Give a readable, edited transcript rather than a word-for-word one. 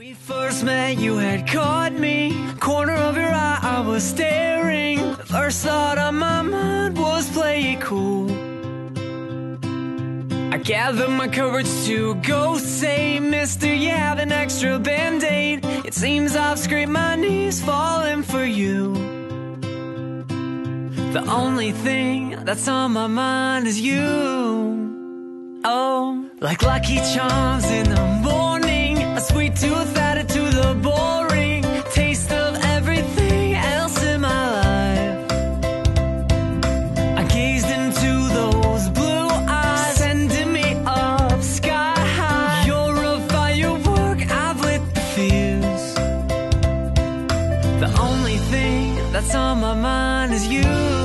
We first met, you had caught me. Corner of your eye, I was staring. The first thought on my mind was play it cool. I gathered my courage to go say, Mister, you have an extra band-aid. It seems I've scraped my knees falling for you. The only thing that's on my mind is you. Oh, like Lucky Charms in the morning, a sweet tooth added to the boring taste of everything else in my life. I gazed into those blue eyes, sending me up sky high. You're a firework, I've lit the fuse. The only thing that's on my mind is you.